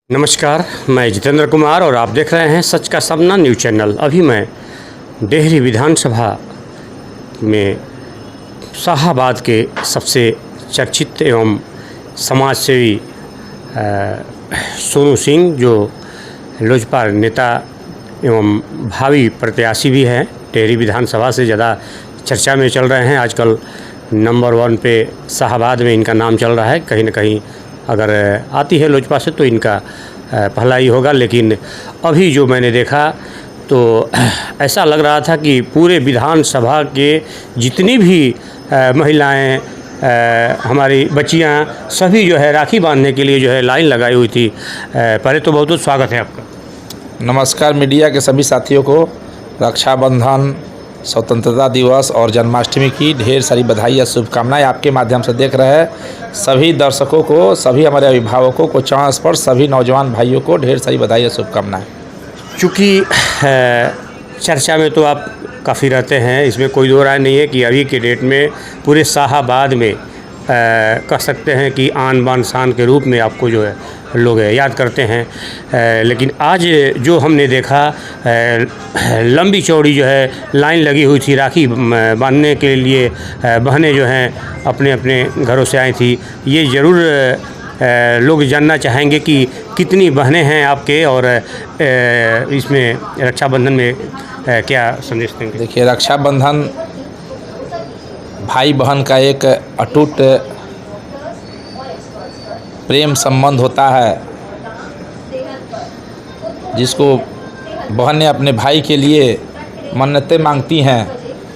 नमस्कार, मैं जितेंद्र कुमार और आप देख रहे हैं सच का सामना न्यूज़ चैनल। अभी मैं डेहरी विधानसभा में शाहाबाद के सबसे चर्चित एवं समाज सेवी सोनू सिंह, जो लोजपा नेता एवं भावी प्रत्याशी भी हैं, डेहरी विधानसभा से ज़्यादा चर्चा में चल रहे हैं। आजकल नंबर 1 पे शाहाबाद में इनका नाम चल रहा है। कहीं न कहीं अगर आती है लोजपा से तो इनका पहला ही होगा। लेकिन अभी जो मैंने देखा तो ऐसा लग रहा था कि पूरे विधानसभा के जितनी भी महिलाएं, हमारी बच्चियां, सभी जो है राखी बांधने के लिए जो है लाइन लगाई हुई थी। पहले तो बहुत बहुत स्वागत है आपका। नमस्कार मीडिया के सभी साथियों को रक्षाबंधन, स्वतंत्रता दिवस और जन्माष्टमी की ढेर सारी बधाई और शुभकामनाएं। आपके माध्यम से देख रहे हैं सभी दर्शकों को, सभी हमारे अभिभावकों को, चांस पर सभी नौजवान भाइयों को ढेर सारी बधाई और शुभकामनाएं। चूँकि चर्चा में तो आप काफ़ी रहते हैं, इसमें कोई दो राय नहीं है कि अभी के डेट में पूरे शाहाबाद में कह सकते हैं कि आन बान शान के रूप में आपको जो है लोग याद करते हैं। लेकिन आज जो हमने देखा, लंबी चौड़ी जो है लाइन लगी हुई थी राखी बांधने के लिए। बहनें जो हैं अपने अपने घरों से आई थी। ये ज़रूर लोग जानना चाहेंगे कि कितनी बहनें हैं आपके, और इसमें रक्षाबंधन में क्या संदेश देंगे। देखिए, रक्षाबंधन भाई बहन का एक अटूट प्रेम संबंध होता है, जिसको बहनें अपने भाई के लिए मन्नतें मांगती हैं,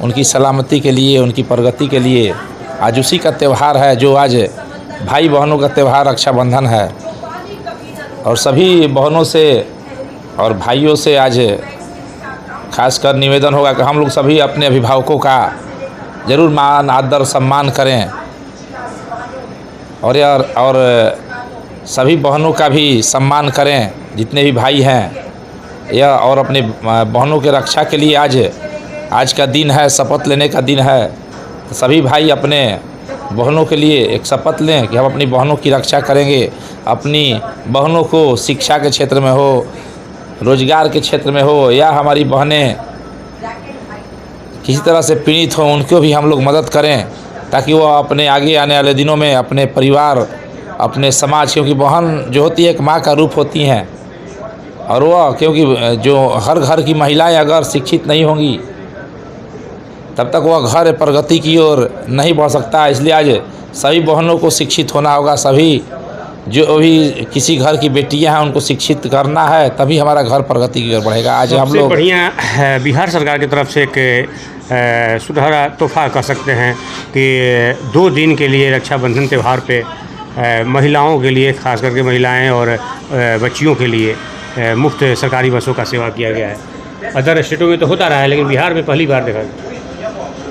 उनकी सलामती के लिए, उनकी प्रगति के लिए। आज उसी का त्यौहार है, जो आज भाई बहनों का त्यौहार रक्षाबंधन है। और सभी बहनों से और भाइयों से आज खासकर निवेदन होगा कि हम लोग सभी अपने अभिभावकों का ज़रूर मान, आदर, सम्मान करें। और सभी बहनों का भी सम्मान करें, जितने भी भाई हैं या, और अपने बहनों के रक्षा के लिए आज का दिन है, शपथ लेने का दिन है। तो सभी भाई अपने बहनों के लिए एक शपथ लें कि हम अपनी बहनों की रक्षा करेंगे। अपनी बहनों को शिक्षा के क्षेत्र में हो, रोजगार के क्षेत्र में हो, या हमारी बहनें किसी तरह से पीड़ित हों, उनको भी हम लोग मदद करें, ताकि वो अपने आगे आने वाले दिनों में अपने परिवार, अपने समाज, क्योंकि बहन जो होती है एक माँ का रूप होती हैं, और वह क्योंकि जो हर घर की महिलाएं अगर शिक्षित नहीं होंगी तब तक वह घर प्रगति की ओर नहीं बढ़ सकता। इसलिए आज सभी बहनों को शिक्षित होना होगा। सभी जो भी किसी घर की बेटियां हैं उनको शिक्षित करना है, तभी हमारा घर प्रगति की ओर बढ़ेगा। आज हम लोग बढ़िया बिहार सरकार की तरफ से एक सुनहरा तोहफा कह सकते हैं कि 2 दिन के लिए रक्षाबंधन त्यौहार पे महिलाओं के लिए, खास करके महिलाएं और बच्चियों के लिए मुफ्त सरकारी बसों का सेवा किया गया है। अदर स्टेटों में तो होता रहा है, लेकिन बिहार में पहली बार देखा।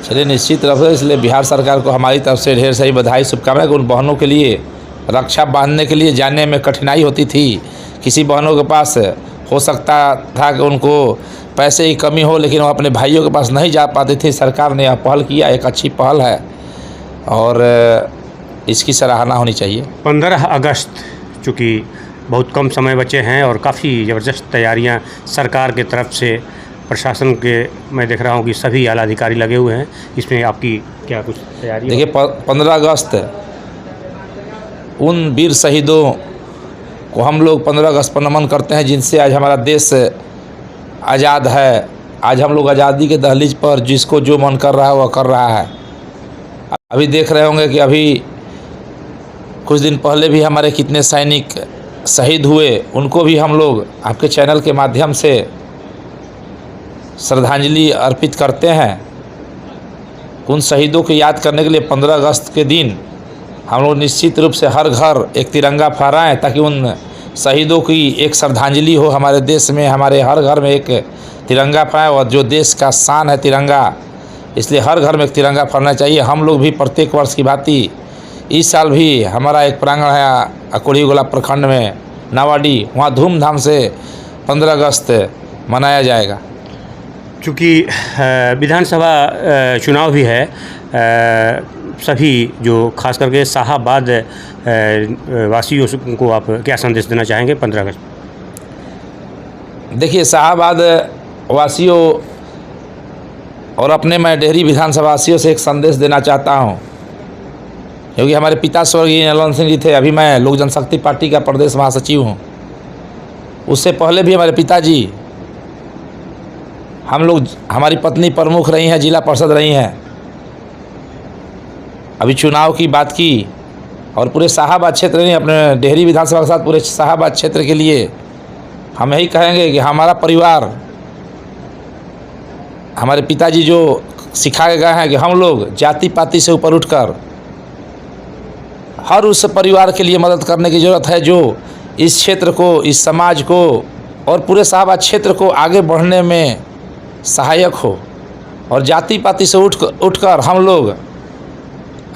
चलिए, निश्चित रूप से इसलिए बिहार सरकार को हमारी तरफ से ढेर सारी बधाई, शुभकामनाएं। उन बहनों के लिए रक्षा बांधने के लिए जाने में कठिनाई होती थी। किसी बहनों के पास हो सकता था कि उनको पैसे की कमी हो, लेकिन वो अपने भाइयों के पास नहीं जा पाते थे। सरकार ने यह पहल किया, एक अच्छी पहल है और इसकी सराहना होनी चाहिए। 15 अगस्त, चूँकि बहुत कम समय बचे हैं और काफ़ी ज़बरदस्त तैयारियां सरकार के तरफ से, प्रशासन के मैं देख रहा हूं कि सभी आला अधिकारी लगे हुए हैं। इसमें आपकी क्या कुछ तैयारी? देखिए, 15 अगस्त उन वीर शहीदों को हम लोग 15 अगस्त पर नमन करते हैं, जिनसे आज हमारा देश आज़ाद है। आज हम लोग आज़ादी के दहलीज पर जिसको जो मन कर रहा है वह कर रहा है। अभी देख रहे होंगे कि अभी कुछ दिन पहले भी हमारे कितने सैनिक शहीद हुए, उनको भी हम लोग आपके चैनल के माध्यम से श्रद्धांजलि अर्पित करते हैं। उन शहीदों को याद करने के लिए 15 अगस्त के दिन हम लोग निश्चित रूप से हर घर एक तिरंगा फहराएं, ताकि उन शहीदों की एक श्रद्धांजलि हो। हमारे देश में हमारे हर घर में एक तिरंगा फहराएं, और जो देश का शान है तिरंगा, इसलिए हर घर में एक तिरंगा फहराना चाहिए। हम लोग भी प्रत्येक वर्ष की भांति इस साल भी हमारा एक प्रांगण है अकोढ़ी गोला प्रखंड में नावाडी, वहाँ धूमधाम से 15 अगस्त मनाया जाएगा। चूँकि विधानसभा चुनाव भी है, सभी जो खास करके शाहाबाद वासियों को आप क्या संदेश देना चाहेंगे 15 अगस्त? देखिए, शाहाबाद वासियों और अपने मैं डेहरी विधानसभा वासियों से एक संदेश देना चाहता हूं, क्योंकि हमारे पिता स्वर्गीय नलवंत सिंह जी थे, अभी मैं लोक जनशक्ति पार्टी का प्रदेश महासचिव हूं। उससे पहले भी हमारे पिताजी, हम लोग, हमारी पत्नी प्रमुख रही हैं, जिला परिषद रही हैं। अभी चुनाव की बात की और पूरे शाहाबाद क्षेत्र नहीं, अपने डेहरी विधानसभा के साथ पूरे शाहाबाद क्षेत्र के लिए हम यही कहेंगे कि हमारा परिवार, हमारे पिताजी जो सिखाए गए हैं कि हम लोग जाति पाति से ऊपर उठकर हर उस परिवार के लिए मदद करने की ज़रूरत है जो इस क्षेत्र को, इस समाज को और पूरे शाहाबाद क्षेत्र को आगे बढ़ने में सहायक हो। और जाति पाति से उठकर हम लोग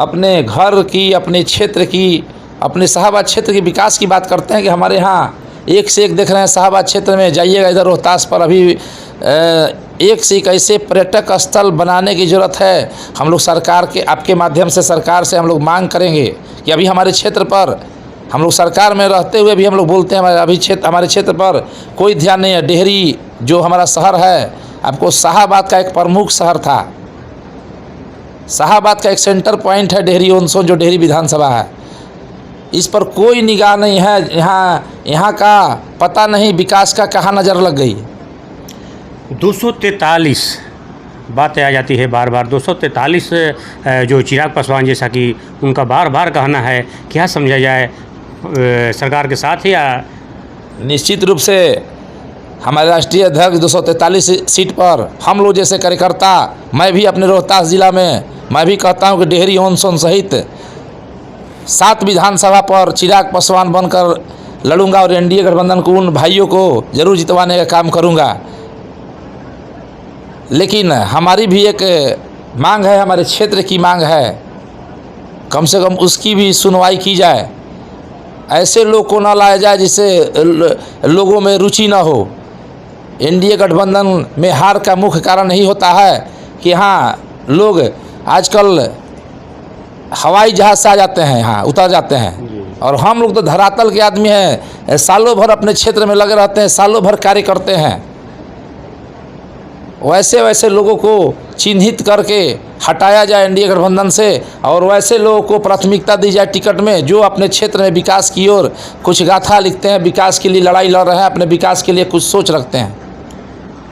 अपने घर की, अपने क्षेत्र की, अपने शाहाबाद क्षेत्र के विकास की बात करते हैं कि हमारे यहाँ एक से एक देख रहे हैं। शाहाबाद क्षेत्र में जाइएगा, इधर रोहतास पर अभी एक से एक ऐसे पर्यटक स्थल बनाने की ज़रूरत है। हम लोग सरकार के, आपके माध्यम से सरकार से हम लोग मांग करेंगे कि अभी हमारे क्षेत्र पर, हम लोग सरकार में रहते हुए भी हम लोग बोलते हैं हमारे क्षेत्र पर कोई ध्यान नहीं है। डेहरी जो हमारा शहर है, आपको शाहाबाद का एक प्रमुख शहर था, शाहाबाद का एक सेंटर पॉइंट है डेहरी ऑन सोन, जो डेहरी विधानसभा है, इस पर कोई निगाह नहीं है। यहाँ का पता नहीं विकास का कहाँ नज़र लग गई। 243 बातें आ जाती है बार बार। 243 जो चिराग पासवान जैसा कि उनका बार बार कहना है, क्या समझा जाए सरकार के साथ? या निश्चित रूप से हमारे राष्ट्रीय अध्यक्ष 243 सीट पर हम लोग जैसे कार्यकर्ता, मैं भी अपने रोहतास जिला में मैं भी कहता हूं कि डेहरी ऑन सोन सहित 7 विधानसभा पर चिराग पासवान बनकर लड़ूंगा और एनडीए गठबंधन को, उन भाइयों को जरूर जितवाने का काम करूंगा। लेकिन हमारी भी एक मांग है, हमारे क्षेत्र की मांग है, कम से कम उसकी भी सुनवाई की जाए। ऐसे लोग को ना लाया जाए जिससे लोगों में रुचि ना हो। एनडीए गठबंधन में हार का मुख्य कारण यही होता है कि हाँ, लोग आजकल हवाई जहाज़ से आ जाते हैं, यहाँ उतर जाते हैं, और हम लोग तो धरातल के आदमी हैं, सालों भर अपने क्षेत्र में लगे रहते हैं, सालों भर कार्य करते हैं। वैसे लोगों को चिन्हित करके हटाया जाए एनडीए गठबंधन से, और वैसे लोगों को प्राथमिकता दी जाए टिकट में जो अपने क्षेत्र में विकास की ओर कुछ गाथा लिखते हैं, विकास के लिए लड़ाई लड़ रहे हैं, अपने विकास के लिए कुछ सोच रखते हैं।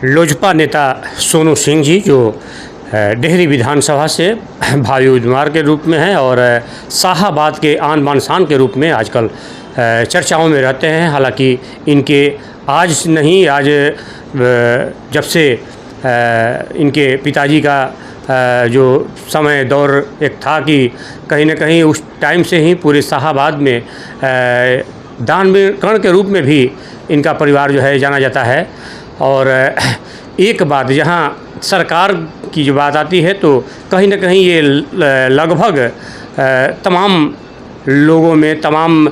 लोजपा नेता सोनू सिंह जी जो डेहरी विधानसभा से भावी उम्मीदवार के रूप में हैं और शाहाबाद के आन बान शान के रूप में आजकल चर्चाओं में रहते हैं। हालांकि इनके आज नहीं, आज जब से इनके पिताजी का जो समय दौर एक था कि कहीं न कहीं उस टाइम से ही पूरे शाहाबाद में दानवीर कर्ण के रूप में भी इनका परिवार जो है जाना जाता है। और एक बात, जहाँ सरकार की जो बात आती है तो कहीं न कहीं ये लगभग तमाम लोगों में, तमाम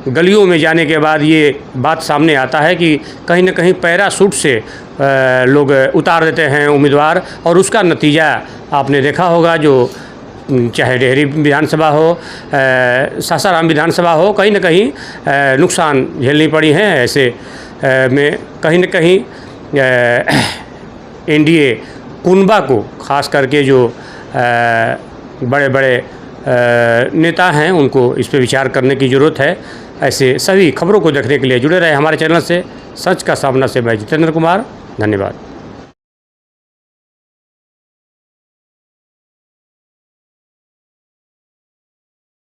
गलियों में जाने के बाद ये बात सामने आता है कि कहीं न कहीं पैराशूट से लोग उतार देते हैं उम्मीदवार, और उसका नतीजा आपने देखा होगा। जो चाहे डेहरी विधानसभा हो, सासाराम विधानसभा हो, कहीं न कहीं नुकसान झेलनी पड़ी हैं। ऐसे में कहीं न कहीं एनडीए कुनबा को, खास करके जो बड़े बड़े नेता हैं, उनको इस पे विचार करने की ज़रूरत है। ऐसे सभी खबरों को देखने के लिए जुड़े रहे हमारे चैनल से। सच का सामना से मैं जितेंद्र कुमार, धन्यवाद।